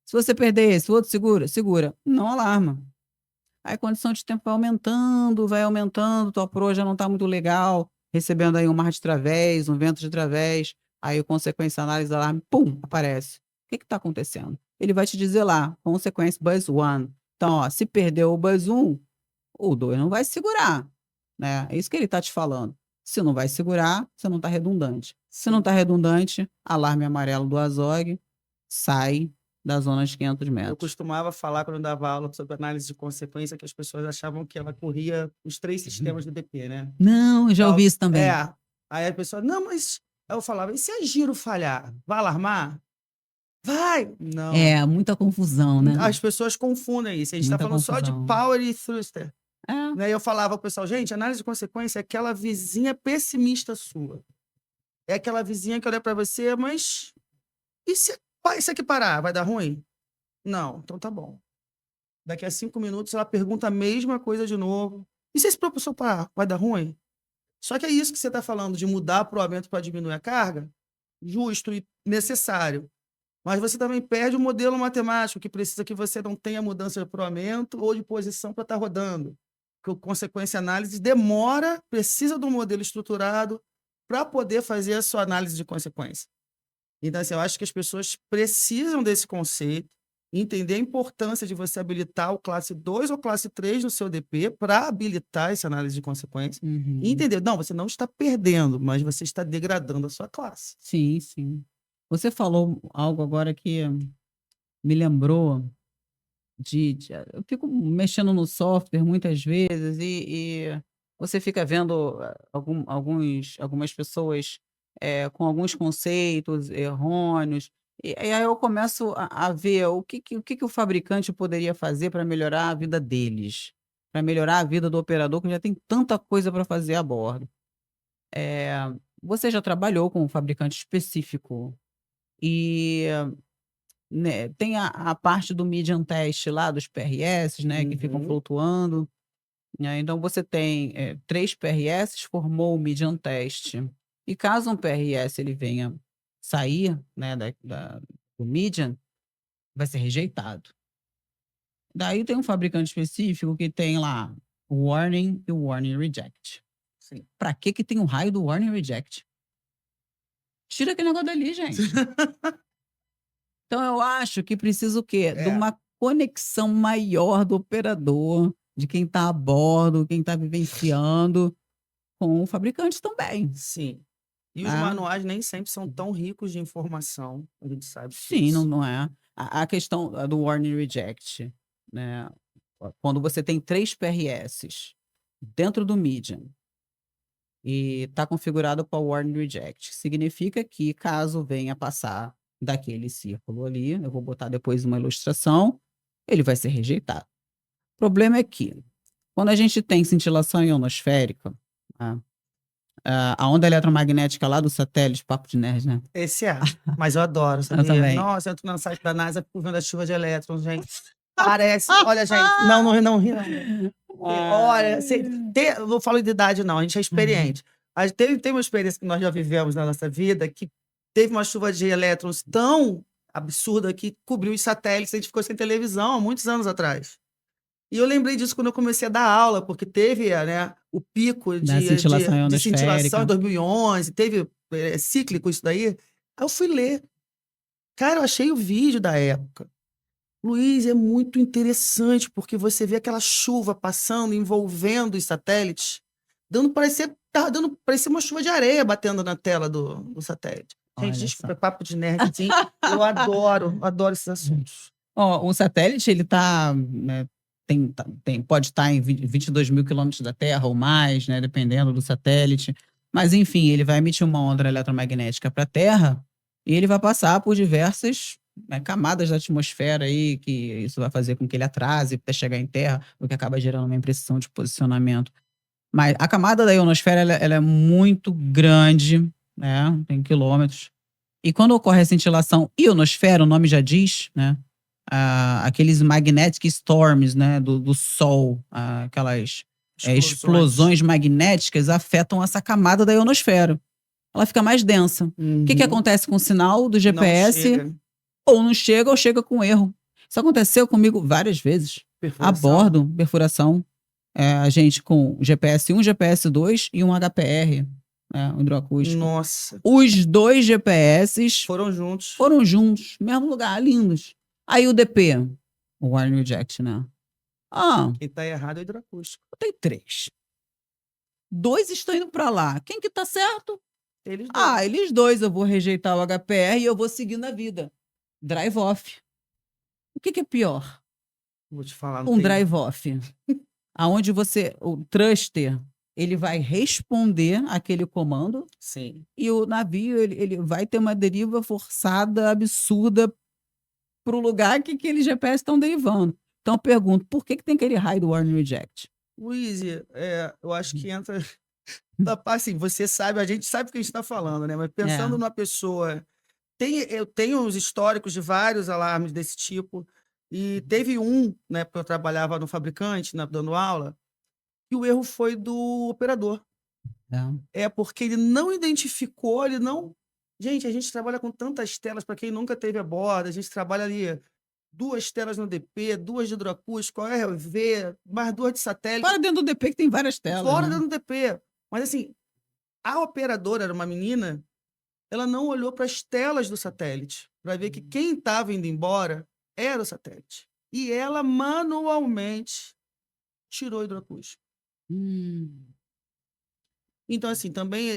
Se você perder esse, o outro segura? Segura. Não alarma. Aí a condição de tempo vai aumentando, tua proa já não está muito legal. recebendo aí um mar de través, um vento de través, aí o consequência análise alarme, pum, aparece. O que está acontecendo? Ele vai te dizer lá, consequência bus 1. Então, ó, se perdeu o bus 1, o 2 não vai segurar, né? É isso que ele está te falando. Se não vai segurar, você não está redundante. Se não está redundante, alarme amarelo do Azog sai da zona de 500 Eu metros. costumava falar, quando eu dava aula sobre análise de consequência, que as pessoas achavam que ela corria os 3 sistemas do DP, né? Não, eu já ouvi isso também. Aí a pessoa, não, mas... Aí eu falava, e se a giro falhar? Vai alarmar? Vai! Não. É, muita confusão, né? As pessoas confundem isso. A gente está Muita falando só de confusão. power e thruster. É. Né? E eu falava pro pessoal, gente, análise de consequência é aquela vizinha pessimista sua. É aquela vizinha que olha para você, mas e se isso aqui parar? Vai dar ruim? Não, então tá bom. Daqui a 5 minutos ela pergunta a mesma coisa de novo. E se esse propulsor parar? Vai dar ruim? Só que é isso que você está falando, de mudar para o aumento para diminuir a carga, justo e necessário. Mas você também perde o modelo matemático, que precisa que você não tenha mudança de proamento ou de posição para estar rodando. Porque consequência análise demora, precisa de um modelo estruturado para poder fazer a sua análise de consequência. Então, assim, eu acho que as pessoas precisam desse conceito, entender a importância de você habilitar o classe 2 ou classe 3 no seu DP para habilitar essa análise de consequência. E entender, não, você não está perdendo, mas você está degradando a sua classe. Sim, sim. Você falou algo agora que me lembrou eu fico mexendo no software muitas vezes e você fica vendo algumas pessoas com alguns conceitos errôneos. E aí eu começo a ver o que o fabricante poderia fazer para melhorar a vida deles, para melhorar a vida do operador, que já tem tanta coisa para fazer a bordo. Você já trabalhou com um fabricante específico e né, tem a parte do median test lá, dos PRS, né, que ficam flutuando. Né, então você tem 3 PRS, formou o median test. E caso um PRS ele venha sair, né, do median, vai ser rejeitado. Daí tem um fabricante específico que tem lá o warning e o warning reject. Para que tem um raio do warning reject? Tira aquele negócio dali, gente. Então, eu acho que precisa o quê? De uma conexão maior do operador, de quem está a bordo, quem está vivenciando, com o fabricante também. Sim. E os manuais nem sempre são tão ricos de informação, a gente sabe disso. Sim, não é. A questão do warning reject, né? Quando você tem 3 PRS dentro do median e está configurado para o warning reject, significa que caso venha passar daquele círculo ali, eu vou botar depois uma ilustração, ele vai ser rejeitado. O problema é que, quando a gente tem cintilação ionosférica, né, a onda eletromagnética lá do satélite, papo de nerd, né? Esse mas eu adoro, sabia? Eu também. Nossa, eu entro no site da NASA, fico vendo a chuva de elétrons, gente. Parece, olha, gente, não ri, não. Olha, eu não falo de idade, não, a gente é experiente. Tem uma experiência que nós já vivemos na nossa vida, que teve uma chuva de elétrons tão absurda que cobriu os satélites, a gente ficou sem televisão há muitos anos atrás. E eu lembrei disso quando eu comecei a dar aula, porque teve o pico de cintilação em 2011, teve cíclico isso daí. Aí eu fui ler. Cara, eu achei o vídeo da época. Luiz, é muito interessante, porque você vê aquela chuva passando, envolvendo os satélites, parecia uma chuva de areia batendo na tela do satélite. Gente, desculpa, papo de nerd, assim, eu adoro esses assuntos. O satélite, ele tá, né, pode estar em 22 mil quilômetros da Terra ou mais, né, dependendo do satélite. Mas, enfim, ele vai emitir uma onda eletromagnética para a Terra e ele vai passar por diversas camadas da atmosfera aí, que isso vai fazer com que ele atrase para chegar em Terra, o que acaba gerando uma impreção de posicionamento. Mas a camada da ionosfera ela é muito grande, né, tem quilômetros. E quando ocorre a cintilação ionosfera, o nome já diz, né, aqueles magnetic storms, né, do Sol, aquelas explosões magnéticas afetam essa camada da ionosfera. Ela fica mais densa. O que acontece com o sinal do GPS? Ou não chega ou chega com erro. Isso aconteceu comigo várias vezes. A bordo, perfuração. A gente com GPS 1, GPS 2 e um HPR. né, o hidroacústico. Nossa. Os 2 GPS Foram juntos. foram juntos, mesmo lugar, lindos. Aí o DP, o Warning Reject, né? Quem tá errado é o hidroacústico. Tem 3. 2 estão indo para lá. Quem que tá certo? Eles dois. Eles 2. Eu vou rejeitar o HPR e eu vou seguir na vida. Drive off. O que é pior? Vou te falar. Não Um tem... drive off. Aonde o thruster, ele vai responder aquele comando. Sim. E o navio, ele vai ter uma deriva forçada, absurda, para o lugar que aqueles GPS estão derivando. Então, eu pergunto, por que tem aquele raio do Warning Reject? Luiz, eu acho que entra... Assim, você sabe, a gente sabe o que a gente está falando, né? Mas pensando numa pessoa... Eu tenho os históricos de vários alarmes desse tipo, e teve um, né, porque eu trabalhava no fabricante, dando aula, e o erro foi do operador. Porque ele não identificou, ele não... Gente, a gente trabalha com tantas telas, para quem nunca teve a bordo, a gente trabalha ali 2 telas no DP, 2 de hidroacústico, RV, mais 2 de satélite. Fora dentro do DP que tem várias telas. Fora né? dentro do DP. Mas assim, a operadora era uma menina, ela não olhou para as telas do satélite, para ver que quem estava indo embora era o satélite. E ela manualmente tirou o hidroacústico. Então, assim, também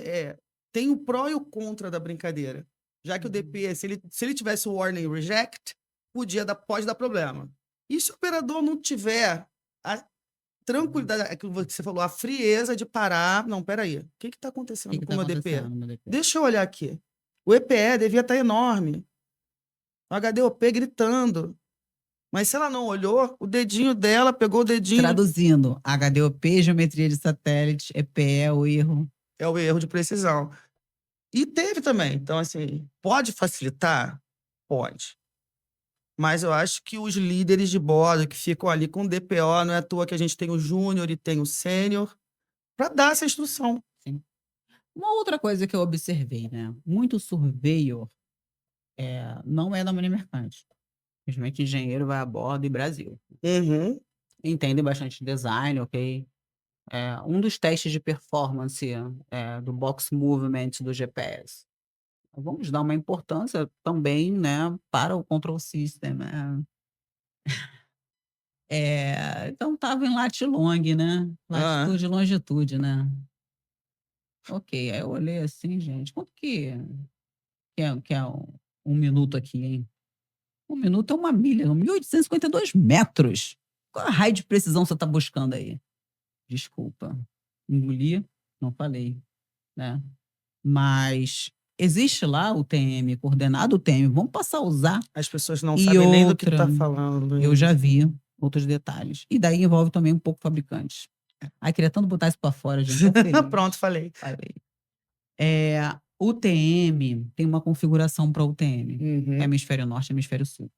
tem o pró e o contra da brincadeira. Já que o DP, se ele tivesse o warning reject, pode dar problema. E se o operador não tiver a tranquilidade, é que você falou, a frieza de parar, não, peraí, o que está acontecendo com o meu DP? Deixa eu olhar aqui. O EPE devia estar enorme. O HDOP gritando. Mas se ela não olhou, o dedinho dela pegou o dedinho... Traduzindo, HDOP, geometria de satélite, EPE é o erro. É o erro de precisão. E teve também. Então, assim, pode facilitar? Pode. Mas eu acho que os líderes de bordo que ficam ali com o DPO, não é à toa que a gente tem o júnior e tem o sênior, para dar essa instrução. Sim. Uma outra coisa que eu observei, né? Muito surveyor não é da Marinha Mercante. Simplesmente engenheiro vai a bordo e Brasil. Uhum. Entende bastante design, ok? Um dos testes de performance do box movement do GPS. Vamos dar uma importância também, né, para o control system, né? Então estava em lat-long, né? Latitude e longitude, né? Ok, aí eu olhei assim, gente, quanto que é um minuto aqui, hein? 1 minuto é 1 milha, 1.852 metros. Qual a raio de precisão você está buscando aí? Desculpa, engoli, não falei, né? Mas existe lá o TM, coordenado TM, vamos passar a usar. As pessoas não sabem nem do que está falando. Eu já vi outros detalhes. E daí envolve também um pouco fabricantes. Ai, queria tanto botar isso para fora, gente. Pronto, falei. O TM tem uma configuração para o TM. Hemisfério Norte e Hemisfério Sul.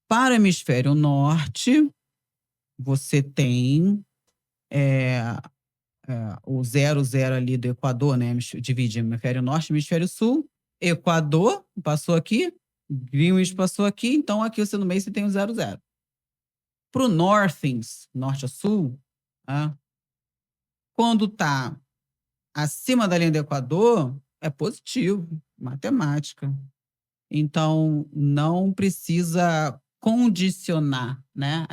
Para o Hemisfério Norte, você tem o 00 ali do Equador, né? Divide Hemisfério Norte e Hemisfério Sul. Equador passou aqui, Greenwich passou aqui, então aqui você no meio você tem o 00. Para o Northings, norte a sul, quando está acima da linha do Equador, é positivo, matemática. Então, não precisa condicionar, né,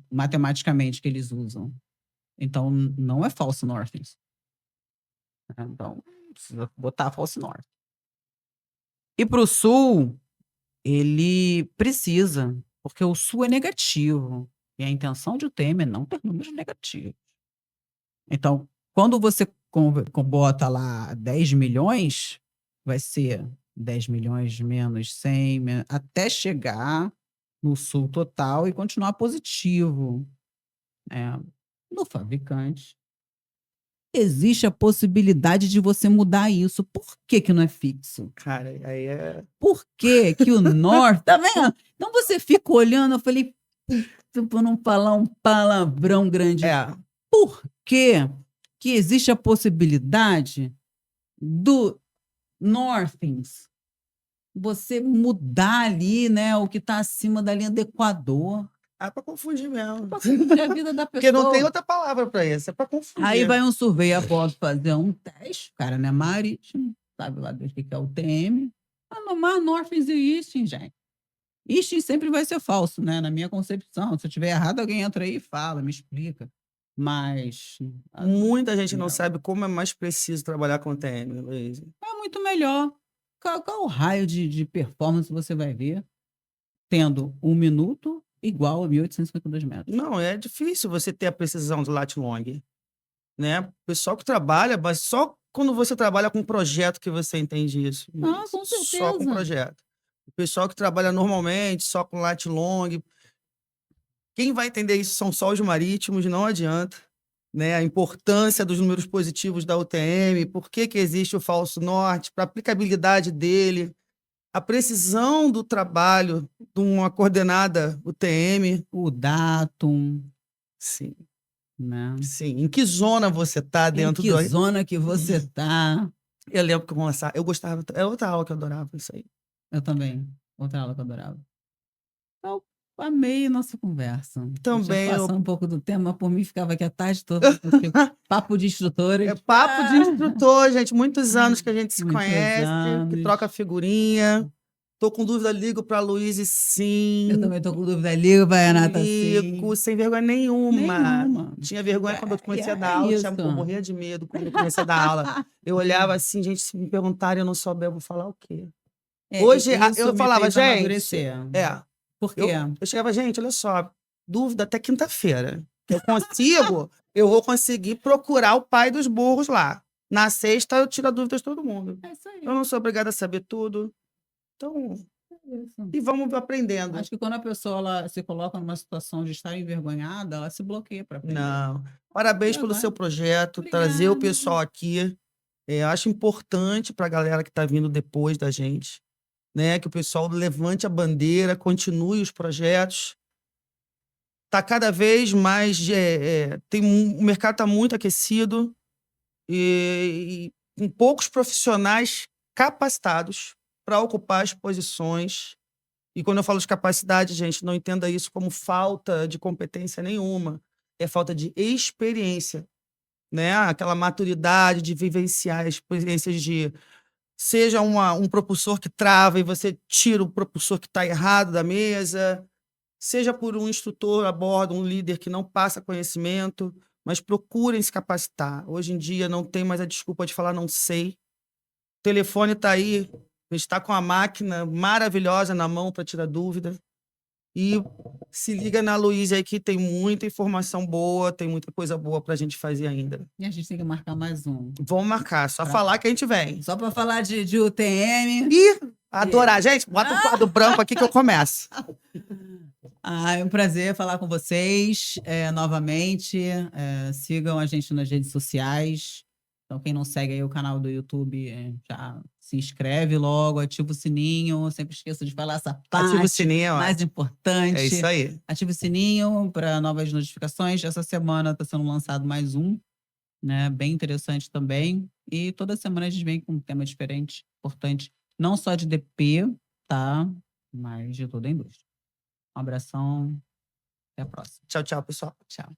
matematicamente, que eles usam. Então, não é false northings. Então, precisa botar false north. E para o sul, ele precisa, porque o sul é negativo. E a intenção de TM é não ter números negativos. Então, quando você bota lá 10 milhões, vai ser 10 milhões menos 100, até chegar no sul total e continuar positivo. No fabricante, existe a possibilidade de você mudar isso. Por que não é fixo? Cara, aí é... Por que o norte... Tá vendo? Então você fica olhando, eu falei, para não falar um palavrão grande. Por que existe a possibilidade do Northings você mudar ali, né, o que está acima da linha do Equador? É pra confundir mesmo. Pra confundir a vida da Porque não tem pessoa. outra palavra pra isso, é pra confundir. Aí vai um surveyor após fazer um teste, o cara não é marítimo, sabe lá Deus o que que é o TM. Ah, no mar Northern e Easting, gente. Easting sempre vai ser falso, né? Na minha concepção. Se eu tiver errado, alguém entra aí e fala, me explica. Mas Muita gente não não. sabe como é mais preciso trabalhar com TM, Luiz. é muito melhor. Qual o raio de performance você vai ver tendo 1 minuto igual a 1.852 metros? Não, é difícil você ter a precisão do lat long, né? O pessoal que trabalha, mas só quando você trabalha com projeto que você entende isso. Ah, com Só com certeza. projeto. O pessoal que trabalha normalmente, só com lat long, quem vai entender isso são só os marítimos, não adianta. Né? A importância dos números positivos da UTM, por que que existe o falso norte, para a aplicabilidade dele, a precisão do trabalho de uma coordenada UTM. O datum, Sim, né? sim. Em que zona você está Em dentro que do... zona que você tá? Eu lembro que eu gostava, é outra aula que eu adorava isso aí. Eu também. Outra aula que eu adorava. Eu amei a nossa conversa. A gente já Também passou eu... um pouco do tema, por mim ficava aqui a tarde toda contigo. Papo de instrutores. É papo de instrutor, gente. Muitos anos que a gente se Muitos conhece, que anos. troca figurinha. Tô com dúvida, ligo pra Luiz, sim. Eu também tô com dúvida. Ligo pra Renata, sim. Ligo, sem vergonha nenhuma. Nenhuma. Tinha vergonha quando eu comecei a dar É aula, isso. eu morria de medo quando eu comecei a dar aula. Eu olhava assim, gente, se me perguntarem, eu não souber, eu vou falar o quê? Hoje, isso eu me falava, fez gente... amadurecer. Por quê? Eu chegava, gente, olha só, dúvida até quinta-feira. Eu vou conseguir procurar o pai dos burros lá. Na sexta, eu tiro a dúvida de todo mundo. É isso aí. Eu não sou obrigada a saber tudo. Então, Isso. e vamos aprendendo. Acho que quando a pessoa ela se coloca numa situação de estar envergonhada, ela se bloqueia para aprender. Não. Parabéns pelo seu projeto, trazer o Obrigada. pessoal aqui. Acho importante para a galera que está vindo depois da gente, né? Que o pessoal levante a bandeira, continue os projetos. Tá cada vez mais... o mercado está muito aquecido e com poucos profissionais capacitados para ocupar as posições. E quando eu falo de capacidade, gente, não entenda isso como falta de competência nenhuma. É falta de experiência, né? Aquela maturidade de vivenciar as experiências de... Seja um propulsor que trava e você tira o propulsor que está errado da mesa, seja por um instrutor a bordo, um líder que não passa conhecimento, mas procurem se capacitar. Hoje em dia não tem mais a desculpa de falar não sei. O telefone está aí, a gente está com a máquina maravilhosa na mão para tirar dúvida. E se liga na Luísa aí que tem muita informação boa, tem muita coisa boa para a gente fazer ainda. E a gente tem que marcar mais um. Vamos marcar, só falar que a gente vem. Só para falar de UTM. Ih, adorar. Gente, bota um quadro branco aqui que eu começo. É um prazer falar com vocês novamente. Sigam a gente nas redes sociais. Então, quem não segue aí o canal do YouTube, já se inscreve logo, ativa o sininho. Sempre esqueço de falar essa parte. Ativa o sininho, mais importante. É isso aí. Ativa o sininho para novas notificações. Essa semana está sendo lançado mais um, né? Bem interessante também. E toda semana a gente vem com um tema diferente, importante, não só de DP, tá? Mas de toda a indústria. Um abração. Até a próxima. Tchau, tchau, pessoal. Tchau.